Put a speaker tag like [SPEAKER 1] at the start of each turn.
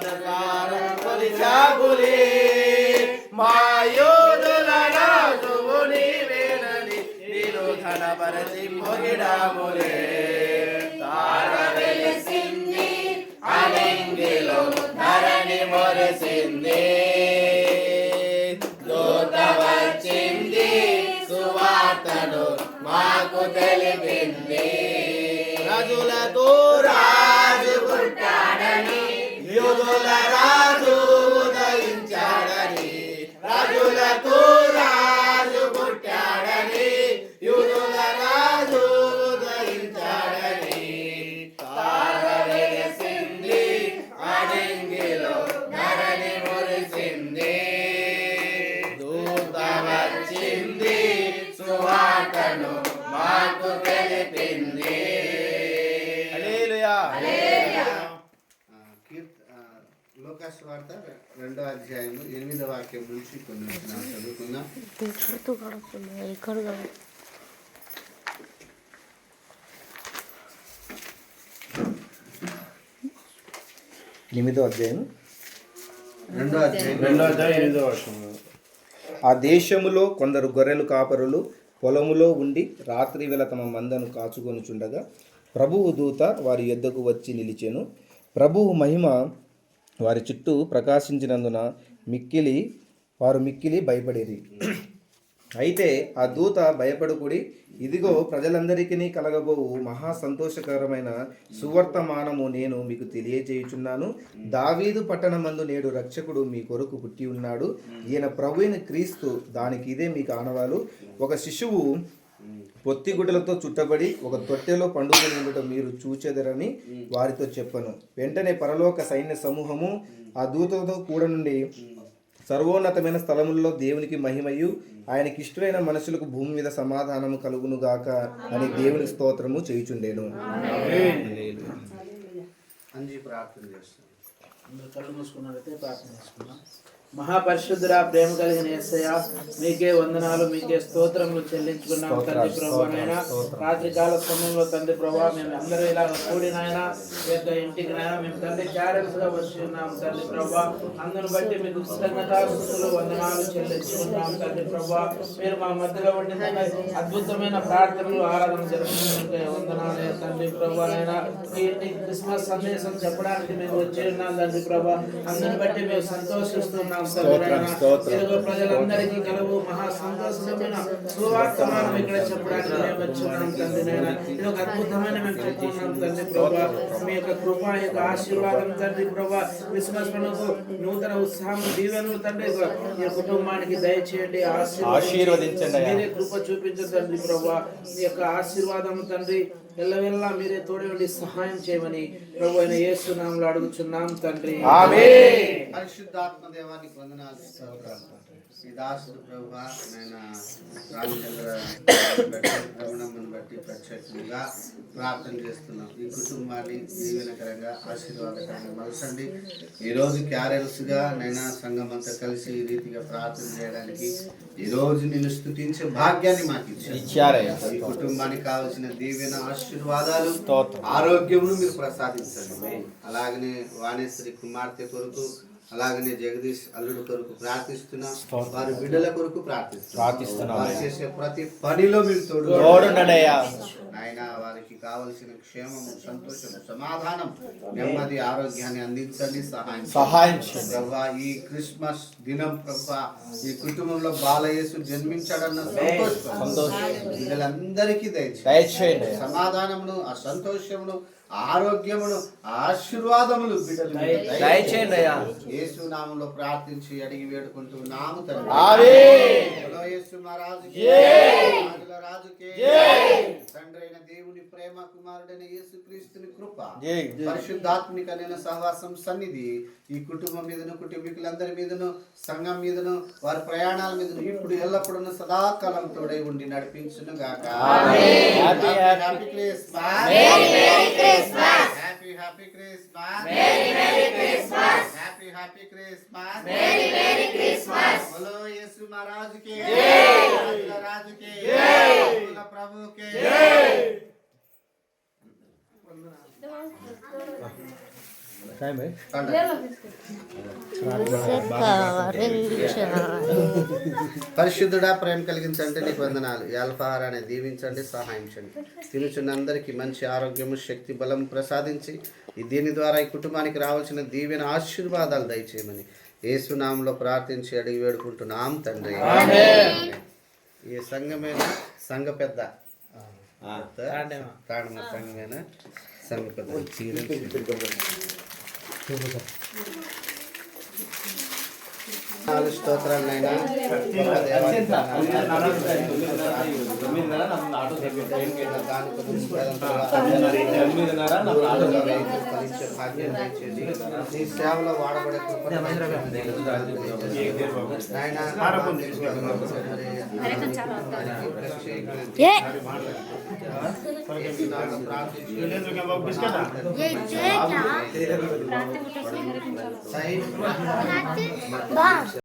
[SPEAKER 1] మనసారా కొలిచాగులే మా యోధుల రాజువు నీవేనని నిన్ను ఘనపరచి పొగిడాములే. తార వెలిసింది అలింగిలో ధరణి మొరసింది, దూత వచ్చింది సువార్తను మాకు తెలిపింది. రాజులతో రాజు పుట్టాడని యూదుల రాజు ఉదయించాడని, రాజులతో రాజు పుట్టాడని యూదుల రాజు ఉదయించాడని. తార వెలిసింది అడింగిలో ధరణి మురిసింది, దూత వచ్చింది సువార్తను మాకు తెలిపింది.
[SPEAKER 2] లూకాసు వార్త 2వ అధ్యాయము 8వ వాక్యం నుంచి కొన్ని చదువుకుందాం.
[SPEAKER 3] 8వ అధ్యాయం
[SPEAKER 2] 8వ వర్షం.
[SPEAKER 3] ఆ దేశములో కొందరు గొర్రెలు కాపరులు పొలములో ఉండి రాత్రి వేళ తమ మందను కాచుకొనుచుండగా ప్రభువు దూత వారి యొద్దకు వచ్చి నిలిచెను. ప్రభువు మహిమ వారి చుట్టూ ప్రకాశించినందున వారు మిక్కిలి భయపడేది. అయితే ఆ దూత భయపడుకుడి, ఇదిగో ప్రజలందరికీ కలగబోవు మహా సంతోషకరమైన సువర్తమానము నేను మీకు తెలియజేయుచున్నాను. దావీదు పట్టణమందు నేడు రక్షకుడు మీ కొరకు పుట్టి ఉన్నాడు. ఈయన ప్రభువైన క్రీస్తు. దానికి ఇదే మీకు ఆనవాలు. ఒక శిశువు పొత్తిగుడ్డలతో చుట్టబడి ఒక తొట్టెలో పండుకొని ఉండటం మీరు చూచెదరని వారితో చెప్పను. వెంటనే పరలోక సైన్య సమూహము ఆ దూతతో కూడా నుండి సర్వోన్నతమైన స్థలముల్లో దేవునికి మహిమయు ఆయనకి ఇష్టమైన మనుషులకు భూమి మీద సమాధానము కలుగునుగాక అని దేవుని స్తోత్రము చేయుచుండేను.
[SPEAKER 1] కళ్ళు మూసుకున్నట్లయితే ప్రార్థన చేసుకున్నాం. మహాపరిశుద్ధుడా, ప్రేమ కలిగిన యేసయ్య, మీకే వందనాలు, మీకే స్తోత్రములు చెల్లించుకున్నాం తండ్రి ప్రభు. నాయన రాత్రికాల సమయంలో తండ్రి ప్రభు మేము అందరూ ఇలా కూడినాయన యొక్క ఇంటికి నాయన మేము తండ్రి క్యారెల్స్ గా వచ్చి ఉన్నాం తండ్రి ప్రభు. అందును బట్టి మీకు కృతజ్ఞతాస్తుతులు వందనాలు చెల్లించుకున్నాం తండ్రి ప్రభు. మీరు మా మధ్యలో ఉండి అద్భుతమైన ప్రార్థనలు ఆరాధన జరుగుతుంటే వందనాలు తండ్రి ప్రభు. నాయన ఈ క్రిస్మస్ సందేశం చెప్పడానికి మేము వచ్చి ఉన్నాం తండ్రి ప్రభు. అందును బట్టి మేము సంతోషిస్తున్నాం. ప్రజలందరికీ కలవు మహా సంతోషమైన సువార్తమానం ఇక్కడ చెప్పడానికి మేము వచ్చున్నాం తండ్రి. ఇది ఒక అద్భుతమైన మేము చెప్పుకున్నాం తండ్రి ప్రభా. మీ యొక్క కృప, యొక్క ఆశీర్వాదం తండ్రి ప్రభా, క్రిస్మస్ పండుగకు నూతన ఉత్సాహం దీవెనలు తండ్రి ఈ కుటుంబానికి దయచేయండి, ఆశీర్వదించండి. మీరే కృప చూపించండి తండ్రి ప్రభా. మీ యొక్క ఆశీర్వాదం తండ్రి ఎల్లవెల్లా మీరే తోడి ఉండి సహాయం చేయమని ప్రభు అయిన యేసు నామములో అడుగుచున్నాం తండ్రి.
[SPEAKER 2] ఆమేన్. పరిశుద్ధాత్మ దేవానికి వందనాలు. ఈ దాసుడు ప్రభువా నాయన రామచంద్ర రమణమ్మను బట్టి ప్రత్యేకంగా ప్రార్థన చేస్తున్నాం. ఈ కుటుంబాన్ని దీవెనకరంగా ఆశీర్వాదకరంగా మలసండి. ఈరోజు క్యారెల్స్ గా నైనా సంఘం అంతా కలిసి ఈ రీతిగా ప్రార్థన చేయడానికి ఈ రోజు నిన్ను స్తుతించే భాగ్యాన్ని మాకు ఇచ్చారు. ఈ కుటుంబానికి కావలసిన దీవెన, ఆశీర్వాదాలు, ఆరోగ్యమును మీరు ప్రసాదించండి. అలాగనే వాణేశ్వరి కుమార్తె కొరకు, అలాగనే జగదీష్ అల్లుడు కొరకు ప్రార్థిస్తున్నాం. వారి బిడ్డల కొరకు ప్రార్థిస్తున్నాం. వారు చేసే ప్రతి పనిలో మీరు తోడుండండి నాయన. వారికి కావలసిన క్షేమము, సంతోషము, సమాధానం, నెమ్మది, ఆరోగ్యాన్ని అందించండి, సహాయం ప్రభా. ఈ క్రిస్మస్ దినం ప్రభా ఈ కుటుంబంలో బాలయేసు జన్మించాడన్న సంతోషం బిడ్డలందరికీ దయచేయండి. సమాధానమును, ఆ సంతోషమును, ఆరోగ్యమును, ఆశీర్వాదములు బిడ్డలు దయచేయండి. యేసు నామములో ప్రార్థించి అడిగి వేడుకుంటున్నాము తండ్రి. ఆమేన్. యేసు మహారాజుకి తండ్రి అయిన దేవుని ప్రేమ, కుమారుడైన యేసుక్రీస్తుని కృప, పరిశుద్ధాత్మికమైన సహవాసం, సన్నిధి ఈ కుటుంబం మీదను, కుటుంబీకులందరి మీదను, సంఘం మీదను, వారి ప్రయాణాల మీదను ఇప్పుడు ఎల్లప్పుడూ సదాకాలం తోడై ఉండి నడిపించును గాక. Happy Christmas. Happy Christmas. Merry Christmas. Happy Christmas. Merry Christmas. बोलो यीशु महाराज के जय, राज के जय, प्रभु के जय। పరిశుద్ధుడా, ప్రేమ కలిగించండి నీకు వందనాలు. ఈ అల్పాహారాన్ని దీవించండి, సహాయం చేయండి. తినుచున్న అందరికీ మంచి ఆరోగ్యము, శక్తి, బలం ప్రసాదించి దీని ద్వారా ఈ కుటుంబానికి రావాల్సిన దీవెన ఆశీర్వాదాలు దయచేయమని యేసునామంలో ప్రార్థించి అడిగి వేడుకుంటున్నాం తండ్రి. ఈ సంఘమేనా సంఘ పెద్ద తాండమ సంఘమేనా సంఘ పెద్ద స్తోత్రాలైనా నీ సేవలో వాడబడే
[SPEAKER 4] Bye.